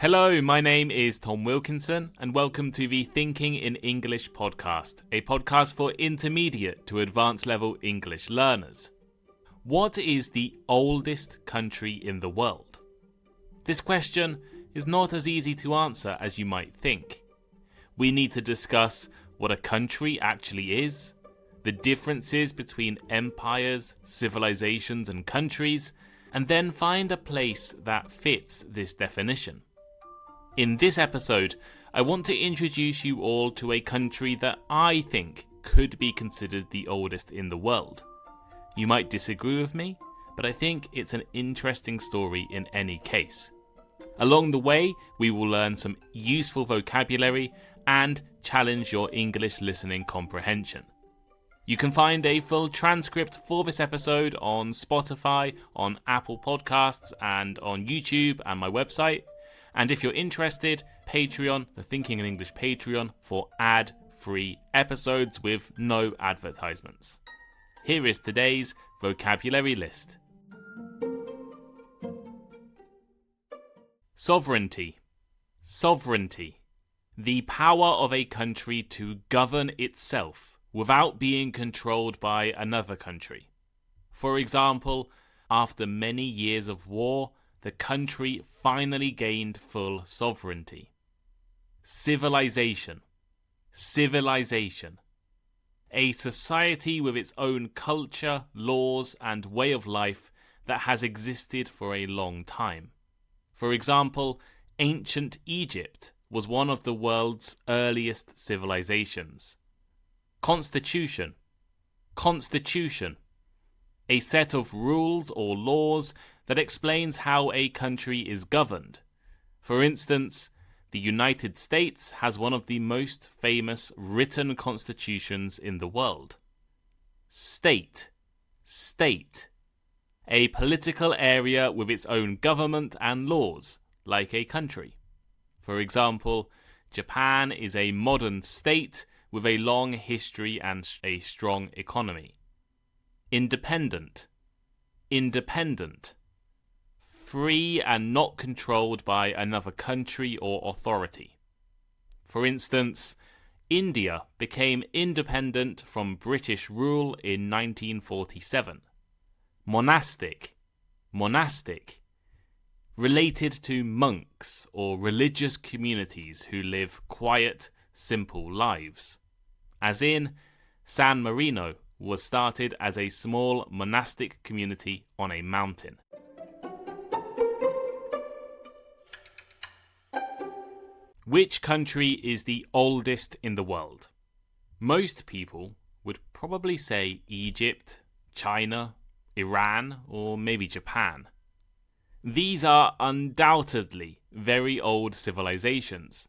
Hello, my name is Tom Wilkinson and welcome to the Thinking in English podcast, a podcast for intermediate to advanced level English learners. What is the oldest country in the world? This question is not as easy to answer as you might think. We need to discuss what a country actually is, the differences between empires, civilizations and countries, and then find a place that fits this definition. In this episode, I want to introduce you all to a country that I think could be considered the oldest in the world. You might disagree with me, but I think it's an interesting story in any case. Along the way, we will learn some useful vocabulary and challenge your English listening comprehension. You can find a full transcript for this episode on Spotify, on Apple Podcasts, and on YouTube and my website. And if you're interested, Patreon, the Thinking in English Patreon, for ad-free episodes with no advertisements. Here is today's vocabulary list. Sovereignty. Sovereignty. The power of a country to govern itself without being controlled by another country. For example, after many years of war, the country finally gained full sovereignty. Civilization. Civilization. A society with its own culture, laws, and way of life that has existed for a long time. For example, ancient Egypt was one of the world's earliest civilizations. Constitution. Constitution. A set of rules or laws that explains how a country is governed. For instance, the United States has one of the most famous written constitutions in the world. State. State. A political area with its own government and laws, like a country. For example, Japan is a modern state with a long history and a strong economy. Independent. Independent. Free and not controlled by another country or authority. For instance, India became independent from British rule in 1947. Monastic. Monastic. Related to monks or religious communities who live quiet, simple lives. As in, San Marino was started as a small monastic community on a mountain. Which country is the oldest in the world? Most people would probably say Egypt, China, Iran, or maybe Japan. These are undoubtedly very old civilizations,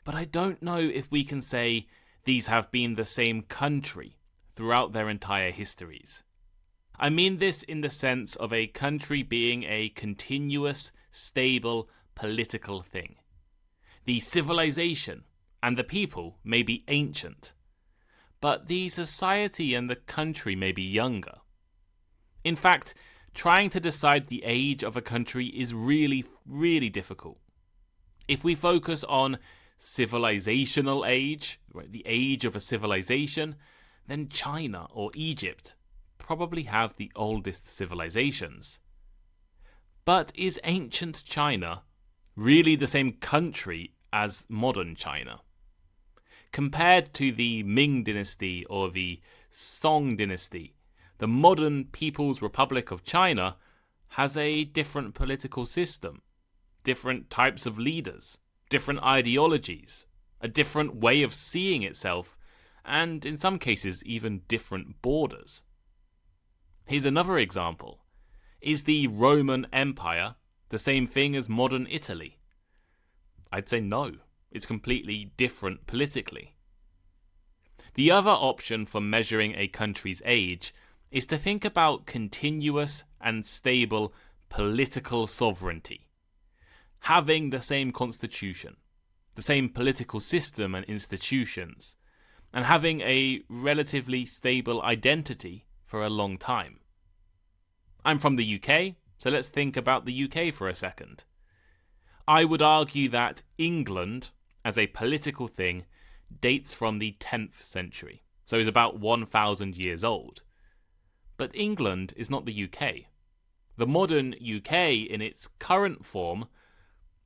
but I don't know if we can say these have been the same country throughout their entire histories. I mean this in the sense of a country being a continuous, stable, political thing. The civilization and the people may be ancient, but the society and the country may be younger. In fact, trying to decide the age of a country is really, really difficult. If we focus on civilizational age, right, the age of a civilization, then China or Egypt probably have the oldest civilizations. But is ancient China really the same country as modern China? Compared to the Ming dynasty or the Song dynasty, the modern People's Republic of China has a different political system, different types of leaders, different ideologies, a different way of seeing itself, and in some cases even different borders. Here's another example. Is the Roman Empire the same thing as modern Italy? I'd say no. It's completely different politically. The other option for measuring a country's age is to think about continuous and stable political sovereignty. Having the same constitution, the same political system and institutions, and having a relatively stable identity for a long time. I'm from the UK, so let's think about the UK for a second. I would argue that England, as a political thing, dates from the 10th century, so is about 1,000 years old. But England is not the UK. The modern UK, in its current form,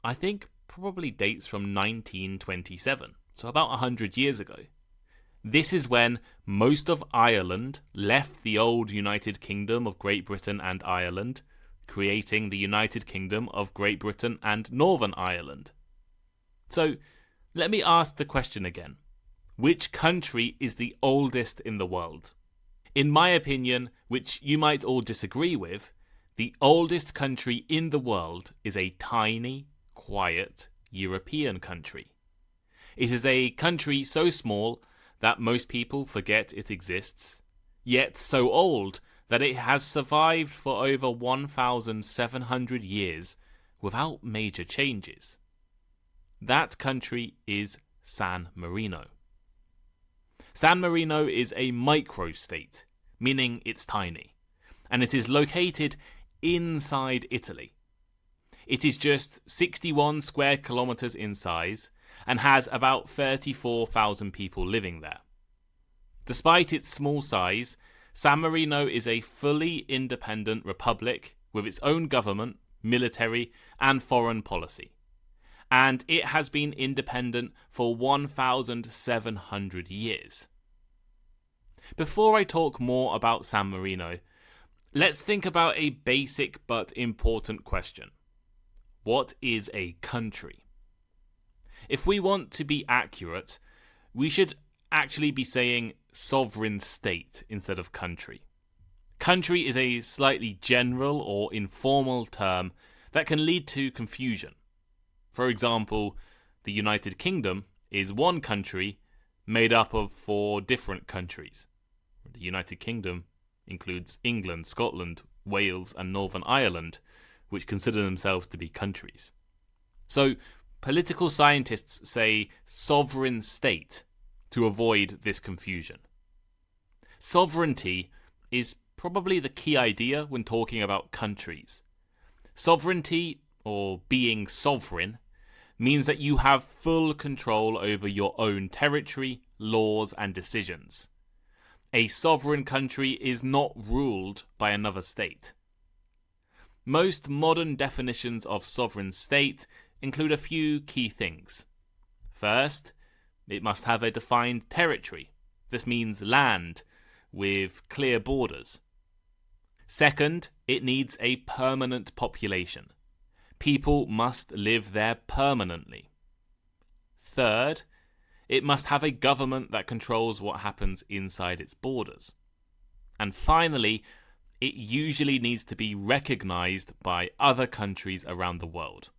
I think probably dates from 1927, so about 100 years ago. This is when most of Ireland left the old United Kingdom of Great Britain and Ireland, creating the United Kingdom of Great Britain and Northern Ireland. So, let me ask the question again. Which country is the oldest in the world? In my opinion, which you might all disagree with, the oldest country in the world is a tiny, quiet European country. It is a country so small that most people forget it exists, yet so old that it has survived for over 1,700 years without major changes. That country is San Marino. San Marino is a microstate, meaning it's tiny, and it is located inside Italy. It is just 61 square kilometers in size and has about 34,000 people living there. Despite its small size, San Marino is a fully independent republic with its own government, military, and foreign policy. And it has been independent for 1,700 years. Before I talk more about San Marino, let's think about a basic but important question. What is a country? If we want to be accurate, we should actually be saying sovereign state instead of country. Country is a slightly general or informal term that can lead to confusion. For example, the United Kingdom is one country made up of 4 different countries. The United Kingdom includes England, Scotland, Wales, and Northern Ireland, which consider themselves to be countries. So, political scientists say sovereign state to avoid this confusion. Sovereignty is probably the key idea when talking about countries. Sovereignty, or being sovereign, means that you have full control over your own territory, laws, and decisions. A sovereign country is not ruled by another state. Most modern definitions of sovereign state include a few key things. First, it must have a defined territory. This means land with clear borders. Second, it needs a permanent population. People must live there permanently. Third, it must have a government that controls what happens inside its borders. And finally, it usually needs to be recognized by other countries around the world.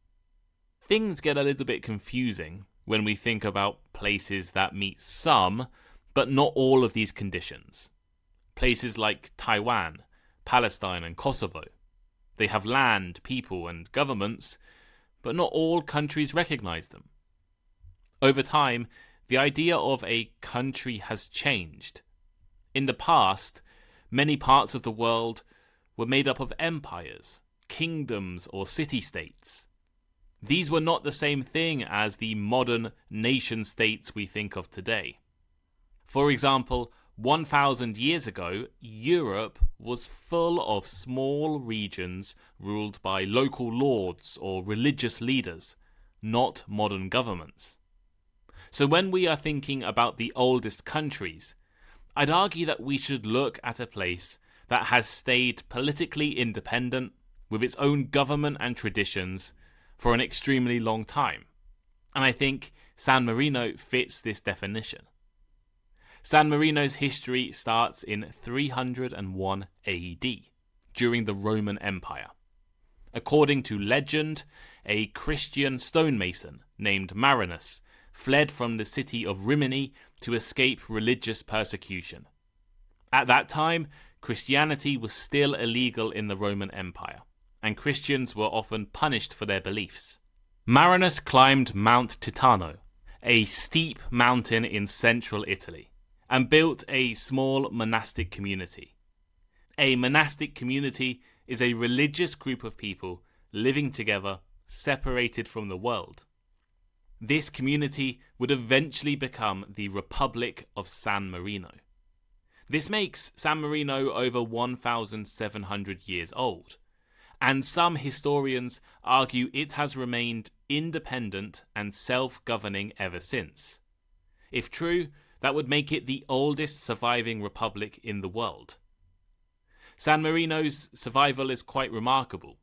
Things get a little bit confusing when we think about places that meet some, but not all of these conditions. Places like Taiwan, Palestine, and Kosovo. They have land, people, and governments, but not all countries recognize them. Over time, the idea of a country has changed. In the past, many parts of the world were made up of empires, kingdoms, or city-states. These were not the same thing as the modern nation-states we think of today. For example, 1,000 years ago, Europe was full of small regions ruled by local lords or religious leaders, not modern governments. So when we are thinking about the oldest countries, I'd argue that we should look at a place that has stayed politically independent with its own government and traditions for an extremely long time. And I think San Marino fits this definition. San Marino's history starts in 301 AD, during the Roman Empire. According to legend, a Christian stonemason named Marinus fled from the city of Rimini to escape religious persecution. At that time, Christianity was still illegal in the Roman Empire, and Christians were often punished for their beliefs. Marinus climbed Mount Titano, a steep mountain in central Italy, and built a small monastic community. A monastic community is a religious group of people living together separated from the world. This community would eventually become the Republic of San Marino. This makes San Marino over 1,700 years old, and some historians argue it has remained independent and self-governing ever since. If true, that would make it the oldest surviving republic in the world. San Marino's survival is quite remarkable.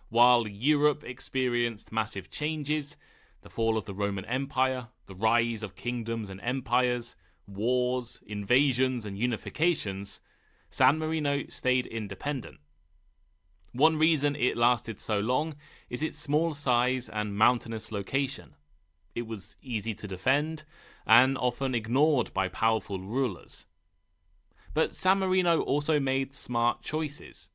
While Europe experienced massive changes, the fall of the Roman Empire, the rise of kingdoms and empires, wars, invasions and unifications, San Marino stayed independent. One reason it lasted so long is its small size and mountainous location. It was easy to defend and often ignored by powerful rulers. But San Marino also made smart choices.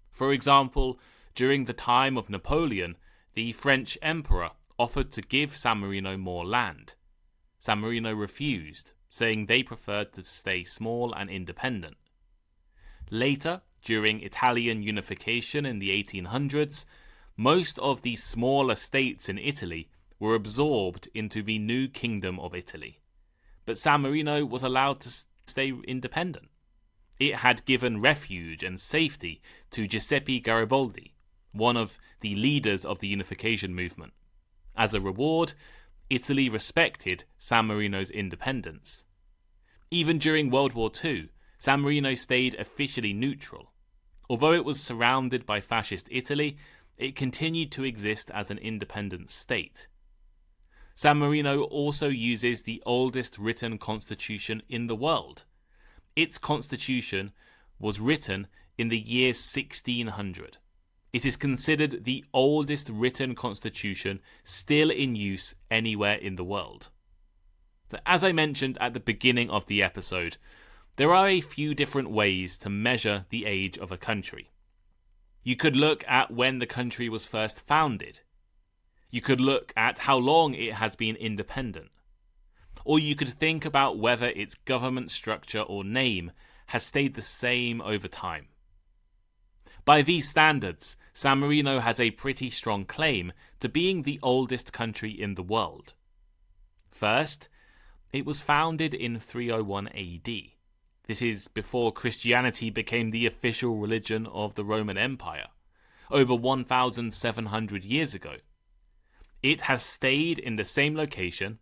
For example, during the time of Napoleon, the French emperor offered to give San Marino more land. San Marino refused, saying they preferred to stay small and independent. Later, during Italian unification in the 1800s, most of the smaller states in Italy were absorbed into the new Kingdom of Italy. But San Marino was allowed to stay independent. It had given refuge and safety to Giuseppe Garibaldi, one of the leaders of the unification movement. As a reward, Italy respected San Marino's independence. Even during World War II, San Marino stayed officially neutral. Although it was surrounded by fascist Italy, it continued to exist as an independent state. San Marino also uses the oldest written constitution in the world. Its constitution was written in the year 1600. It is considered the oldest written constitution still in use anywhere in the world. So, as I mentioned at the beginning of the episode, there are a few different ways to measure the age of a country. You could look at when the country was first founded. You could look at how long it has been independent. Or you could think about whether its government structure or name has stayed the same over time. By these standards, San Marino has a pretty strong claim to being the oldest country in the world. First, it was founded in 301 AD. This is before Christianity became the official religion of the Roman Empire, over 1,700 years ago. It has stayed in the same location,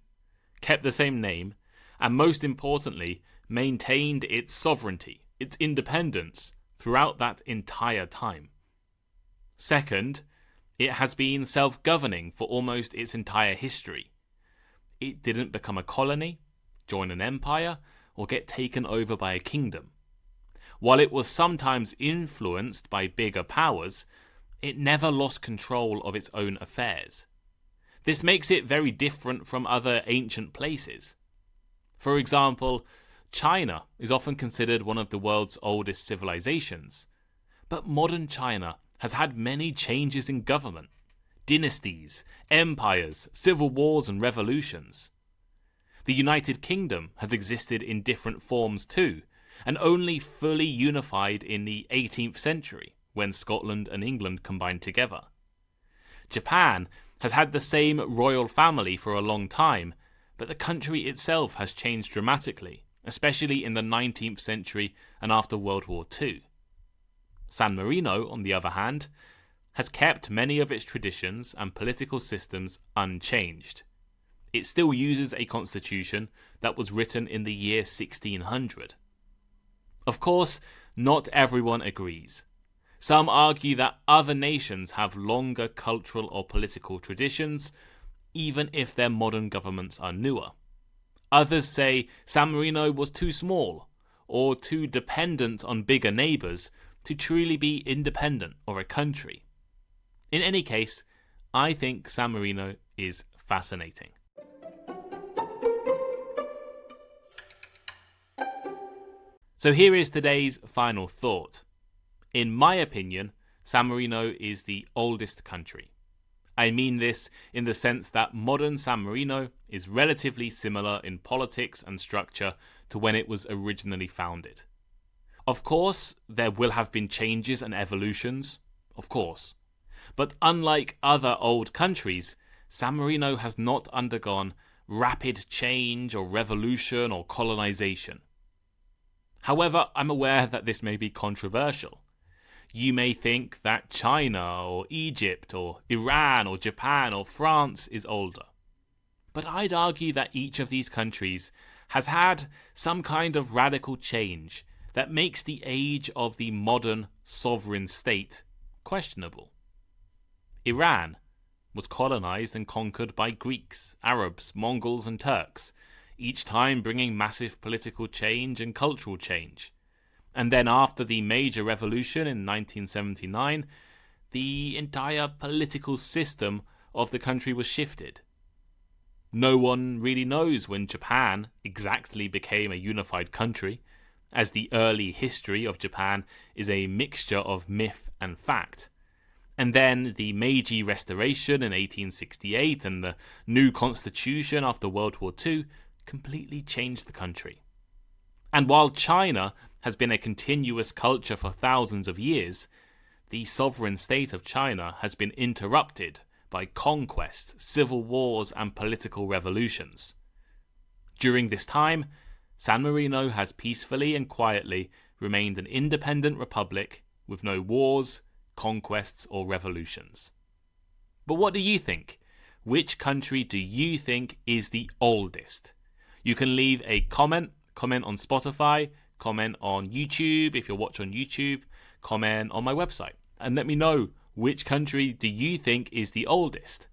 kept the same name, and most importantly, maintained its sovereignty, its independence, throughout that entire time. Second, it has been self-governing for almost its entire history. It didn't become a colony, join an empire, or get taken over by a kingdom. While it was sometimes influenced by bigger powers, it never lost control of its own affairs. This makes it very different from other ancient places. For example, China is often considered one of the world's oldest civilizations, but modern China has had many changes in government, dynasties, empires, civil wars and revolutions. The United Kingdom has existed in different forms too, and only fully unified in the 18th century, when Scotland and England combined together. Japan has had the same royal family for a long time, but the country itself has changed dramatically, especially in the 19th century and after World War II. San Marino, on the other hand, has kept many of its traditions and political systems unchanged. It still uses a constitution that was written in the year 1600. Of course, not everyone agrees. Some argue that other nations have longer cultural or political traditions, even if their modern governments are newer. Others say San Marino was too small or too dependent on bigger neighbours to truly be independent or a country. In any case, I think San Marino is fascinating. So here is today's final thought. In my opinion, San Marino is the oldest country. I mean this in the sense that modern San Marino is relatively similar in politics and structure to when it was originally founded. Of course, there will have been changes and evolutions, of course. But unlike other old countries, San Marino has not undergone rapid change or revolution or colonization. However, I'm aware that this may be controversial. You may think that China or Egypt or Iran or Japan or France is older. But I'd argue that each of these countries has had some kind of radical change that makes the age of the modern sovereign state questionable. Iran was colonized and conquered by Greeks, Arabs, Mongols and Turks, each time bringing massive political change and cultural change. And then after the major revolution in 1979, the entire political system of the country was shifted. No one really knows when Japan exactly became a unified country, as the early history of Japan is a mixture of myth and fact. And then the Meiji Restoration in 1868 and the new constitution after World War II completely changed the country. And while China has been a continuous culture for thousands of years, the sovereign state of China has been interrupted by conquest, civil wars and political revolutions. During this time, San Marino has peacefully and quietly remained an independent republic with no wars, conquests or revolutions. But what do you think? Which country do you think is the oldest? You can leave a comment on Spotify, comment on YouTube if you're watching on YouTube, comment on my website, and let me know which country do you think is the oldest.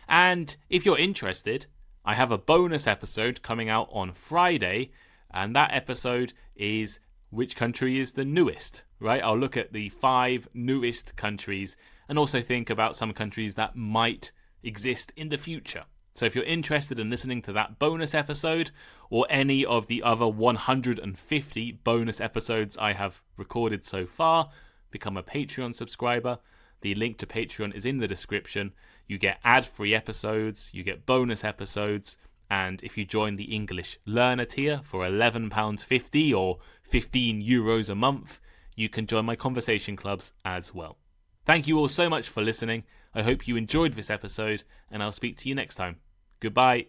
And if you're interested, I have a bonus episode coming out on Friday, and that episode is which country is the newest, right? I'll look at the 5 newest countries and also think about some countries that might exist in the future. So if you're interested in listening to that bonus episode or any of the other 150 bonus episodes I have recorded so far, become a Patreon subscriber. The link to Patreon is in the description. You get ad-free episodes, you get bonus episodes, and if you join the English Learner tier for £11.50 or €15 a month, you can join my conversation clubs as well. Thank you all so much for listening. I hope you enjoyed this episode, and I'll speak to you next time. Goodbye.